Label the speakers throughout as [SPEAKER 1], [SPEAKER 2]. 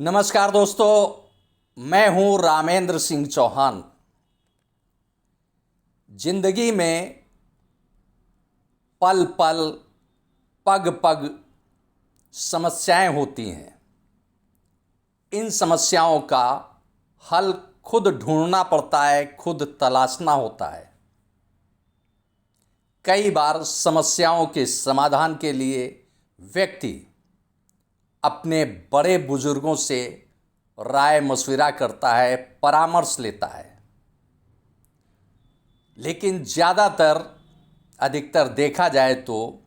[SPEAKER 1] नमस्कार दोस्तों, मैं हूं रामेंद्र सिंह चौहान। जिंदगी में पल पल पग पग समस्याएं होती हैं। इन समस्याओं का हल खुद ढूंढना पड़ता है, खुद तलाशना होता है। कई बार समस्याओं के समाधान के लिए व्यक्ति अपने बड़े बुजुर्गों से राय मशविरा करता है, परामर्श लेता है। लेकिन अधिकतर देखा जाए तो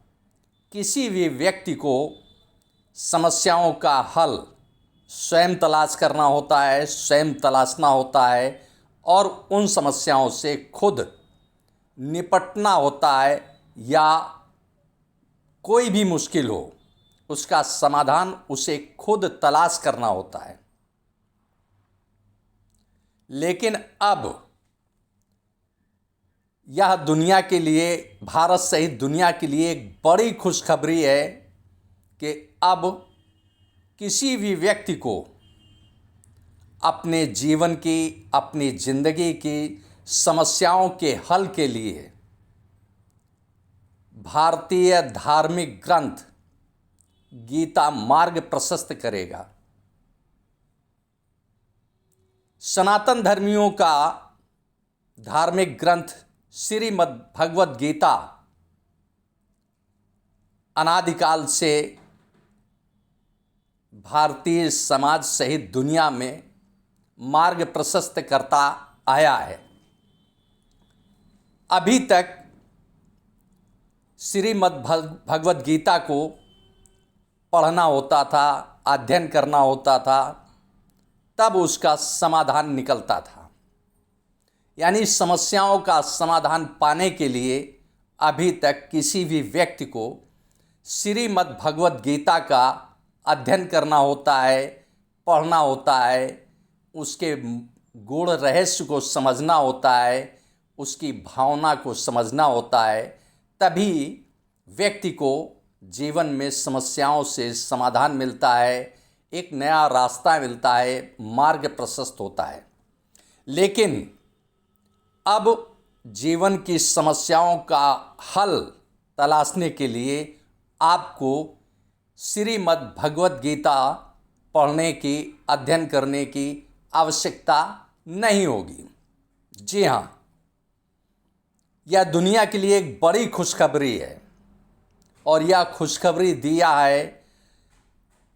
[SPEAKER 1] किसी भी व्यक्ति को समस्याओं का हल स्वयं तलाश करना होता है, स्वयं तलाशना होता है और उन समस्याओं से खुद निपटना होता है। या कोई भी मुश्किल हो, उसका समाधान उसे खुद तलाश करना होता है। लेकिन अब यह दुनिया के लिए, भारत सहित दुनिया के लिए एक बड़ी खुशखबरी है कि अब किसी भी व्यक्ति को अपने जीवन की, अपनी जिंदगी की समस्याओं के हल के लिए भारतीय धार्मिक ग्रंथ गीता मार्ग प्रशस्त करेगा। सनातन धर्मियों का धार्मिक ग्रंथ श्रीमद् भगवद गीता अनादिकाल से भारतीय समाज सहित दुनिया में मार्ग प्रशस्त करता आया है। अभी तक श्रीमद् भगवद गीता को पढ़ना होता था, अध्ययन करना होता था, तब उसका समाधान निकलता था। यानी समस्याओं का समाधान पाने के लिए अभी तक किसी भी व्यक्ति को श्रीमद् भगवद गीता का अध्ययन करना होता है, पढ़ना होता है, उसके गूढ़ रहस्य को समझना होता है, उसकी भावना को समझना होता है। तभी व्यक्ति को जीवन में समस्याओं से समाधान मिलता है, एक नया रास्ता मिलता है, मार्ग प्रशस्त होता है। लेकिन अब जीवन की समस्याओं का हल तलाशने के लिए आपको श्रीमद् भगवद गीता पढ़ने की, अध्ययन करने की आवश्यकता नहीं होगी। जी हाँ, यह दुनिया के लिए एक बड़ी खुशखबरी है और यह खुशखबरी दिया है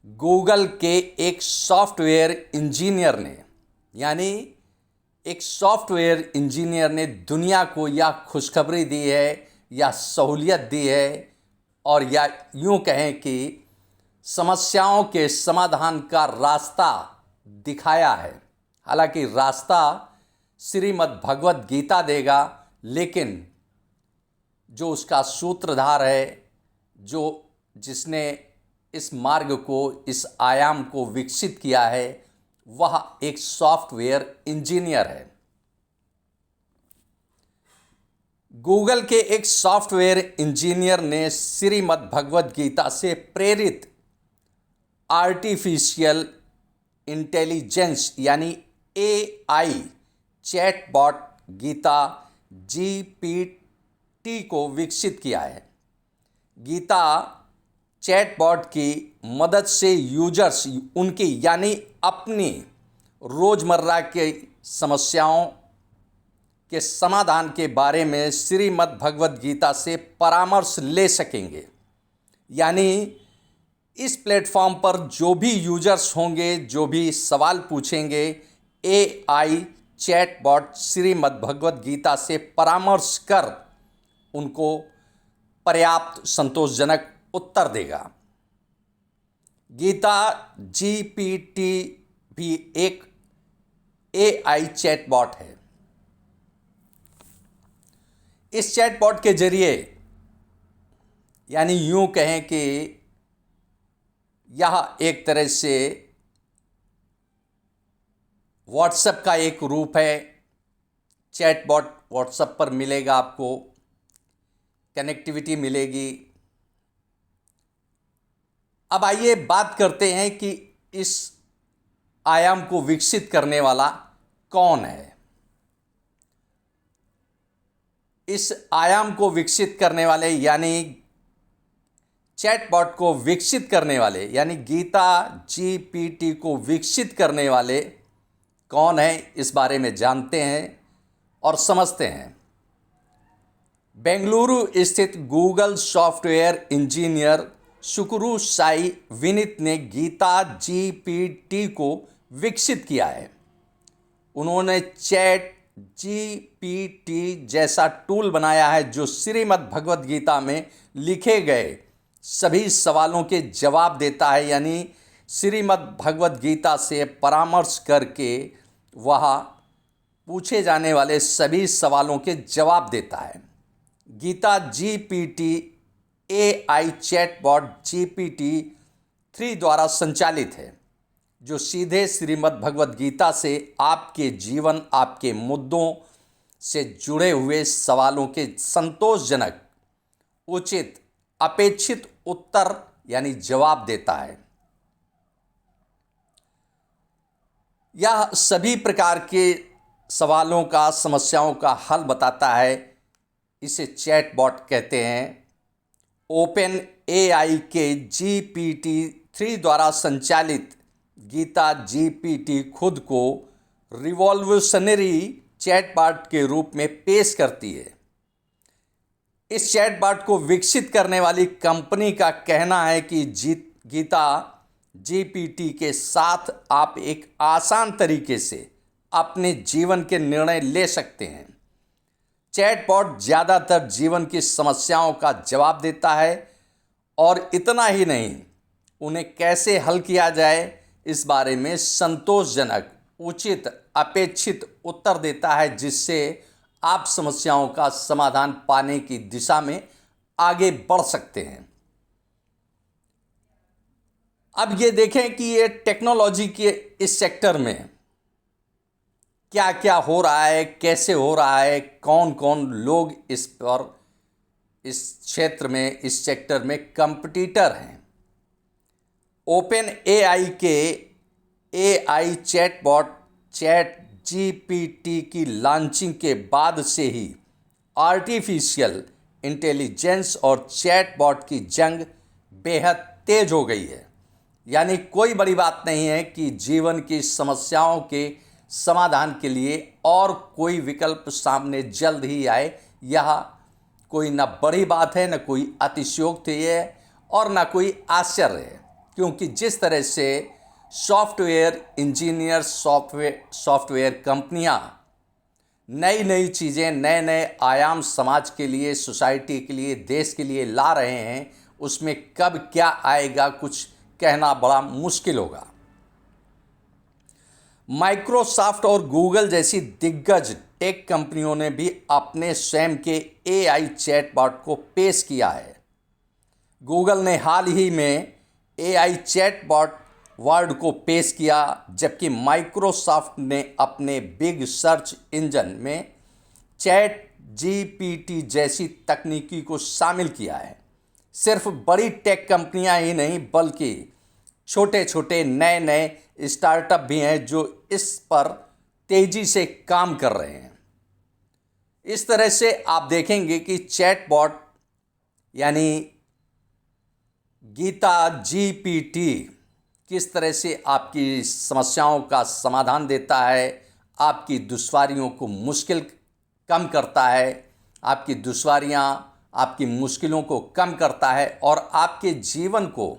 [SPEAKER 1] गूगल के एक सॉफ्टवेयर इंजीनियर ने। यानी एक सॉफ्टवेयर इंजीनियर ने दुनिया को यह खुशखबरी दी है, यह सहूलियत दी है, और या यूँ कहें कि समस्याओं के समाधान का रास्ता दिखाया है। हालांकि रास्ता श्रीमद् भगवद गीता देगा, लेकिन जो उसका सूत्रधार है, जिसने इस मार्ग को, इस आयाम को विकसित किया है, वह एक सॉफ्टवेयर इंजीनियर है। गूगल के एक सॉफ्टवेयर इंजीनियर ने श्रीमद् भगवद गीता से प्रेरित आर्टिफिशियल इंटेलिजेंस यानी AI चैटबॉट गीता GPT को विकसित किया है। गीता चैटबॉट की मदद से यूजर्स उनकी यानी अपनी रोज़मर्रा के समस्याओं के समाधान के बारे में श्रीमद् भगवद गीता से परामर्श ले सकेंगे। यानी इस प्लेटफॉर्म पर जो भी यूजर्स होंगे, जो भी सवाल पूछेंगे, AI चैटबॉट श्रीमद् भगवद गीता से परामर्श कर उनको पर्याप्त संतोषजनक उत्तर देगा। गीता GPT भी एक AI चैटबॉट है। इस चैटबॉट के जरिए, यानी यूँ कहें कि यह एक तरह से व्हाट्सएप का एक रूप है। चैटबॉट व्हाट्सएप पर मिलेगा, आपको कनेक्टिविटी मिलेगी। अब आइए बात करते हैं कि इस आयाम को विकसित करने वाला कौन है? इस आयाम को विकसित करने वाले यानी चैटबॉट को विकसित करने वाले यानी गीता GPT को विकसित करने वाले कौन है, इस बारे में जानते हैं और समझते हैं। बेंगलुरु स्थित Google software engineer Shukru Sai Vineet ने गीता GPT को विकसित किया है। उन्होंने चैट GPT जैसा टूल बनाया है जो श्रीमद् भगवद गीता में लिखे गए सभी सवालों के जवाब देता है, यानी श्रीमद् भगवद गीता से परामर्श करके वह पूछे जाने वाले सभी सवालों के जवाब देता है। Gita GPT AI chatbot GPT-3 द्वारा संचालित है, जो सीधे श्रीमद् भगवद गीता से आपके जीवन, आपके मुद्दों से जुड़े हुए सवालों के संतोषजनक, उचित, अपेक्षित उत्तर यानी जवाब देता है। यह सभी प्रकार के सवालों का, समस्याओं का हल बताता है। इसे चैटबॉट कहते हैं। ओपन AI के GPT-3 द्वारा संचालित गीता GPT खुद को रिवॉल्यूशनरी चैटबॉट के रूप में पेश करती है। इस चैटबॉट को विकसित करने वाली कंपनी का कहना है कि गीता GPT के साथ आप एक आसान तरीके से अपने जीवन के निर्णय ले सकते हैं। चैटबॉट ज़्यादातर जीवन की समस्याओं का जवाब देता है और इतना ही नहीं, उन्हें कैसे हल किया जाए इस बारे में संतोषजनक, उचित, अपेक्षित उत्तर देता है, जिससे आप समस्याओं का समाधान पाने की दिशा में आगे बढ़ सकते हैं। अब ये देखें कि ये टेक्नोलॉजी के इस सेक्टर में क्या क्या हो रहा है, कैसे हो रहा है, कौन कौन लोग इस पर, इस क्षेत्र में, इस सेक्टर में कंपटीटर हैं। ओपन AI के AI चैटबॉट चैट GPT की लॉन्चिंग के बाद से ही आर्टिफिशियल इंटेलिजेंस और चैटबॉट की जंग बेहद तेज हो गई है। यानी कोई बड़ी बात नहीं है कि जीवन की समस्याओं के समाधान के लिए और कोई विकल्प सामने जल्द ही आए। यह कोई न बड़ी बात है, न कोई अतिशयोक्ति है और न कोई आश्चर्य है, क्योंकि जिस तरह से सॉफ्टवेयर इंजीनियर, सॉफ्टवेयर कंपनियां नई नई चीज़ें, नए नए आयाम समाज के लिए, सोसाइटी के लिए, देश के लिए ला रहे हैं, उसमें कब क्या आएगा कुछ कहना बड़ा मुश्किल होगा। माइक्रोसॉफ्ट और गूगल जैसी दिग्गज टेक कंपनियों ने भी अपने स्वयं के AI चैटबॉट को पेश किया है। गूगल ने हाल ही में AI चैटबॉट वर्ड को पेश किया, जबकि माइक्रोसॉफ्ट ने अपने बिग सर्च इंजन में चैट GPT जैसी तकनीकी को शामिल किया है। सिर्फ बड़ी टेक कंपनियां ही नहीं, बल्कि छोटे छोटे नए नए स्टार्टअप भी हैं जो इस पर तेज़ी से काम कर रहे हैं। इस तरह से आप देखेंगे कि चैटबॉट यानी गीता GPT किस तरह से आपकी समस्याओं का समाधान देता है, आपकी दुश्वारियों को मुश्किल कम करता है, आपकी दुश्वारियां, आपकी मुश्किलों को कम करता है और आपके जीवन को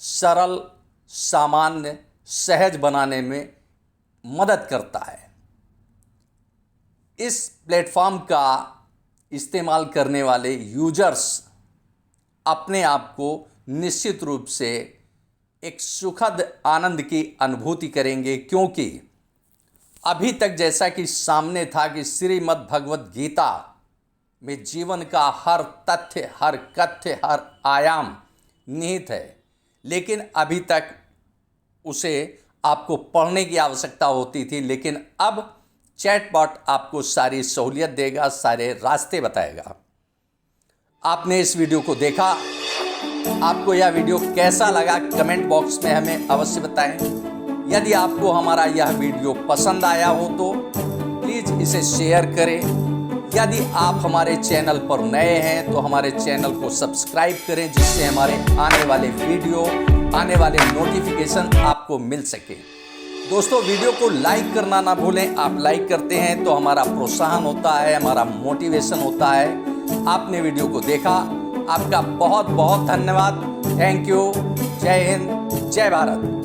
[SPEAKER 1] सरल, सामान्य, सहज बनाने में मदद करता है। इस प्लेटफॉर्म का इस्तेमाल करने वाले यूजर्स अपने आप को निश्चित रूप से एक सुखद आनंद की अनुभूति करेंगे, क्योंकि अभी तक जैसा कि सामने था कि श्रीमद् भगवद गीता में जीवन का हर तथ्य, हर कथ्य, हर आयाम निहित है, लेकिन अभी तक उसे आपको पढ़ने की आवश्यकता होती थी। लेकिन अब चैटबॉट आपको सारी सहूलियत देगा, सारे रास्ते बताएगा। आपने इस वीडियो को देखा, आपको यह वीडियो कैसा लगा कमेंट बॉक्स में हमें अवश्य बताएं। यदि आपको हमारा यह वीडियो पसंद आया हो तो प्लीज़ इसे शेयर करें। यदि आप हमारे चैनल पर नए हैं तो हमारे चैनल को सब्सक्राइब करें, जिससे हमारे आने वाले वीडियो, आने वाले नोटिफिकेशन आपको मिल सके। दोस्तों, वीडियो को लाइक करना ना भूलें। आप लाइक करते हैं तो हमारा प्रोत्साहन होता है, हमारा मोटिवेशन होता है। आपने वीडियो को देखा, आपका बहुत बहुत धन्यवाद। Thank you. जय हिंद, जय भारत।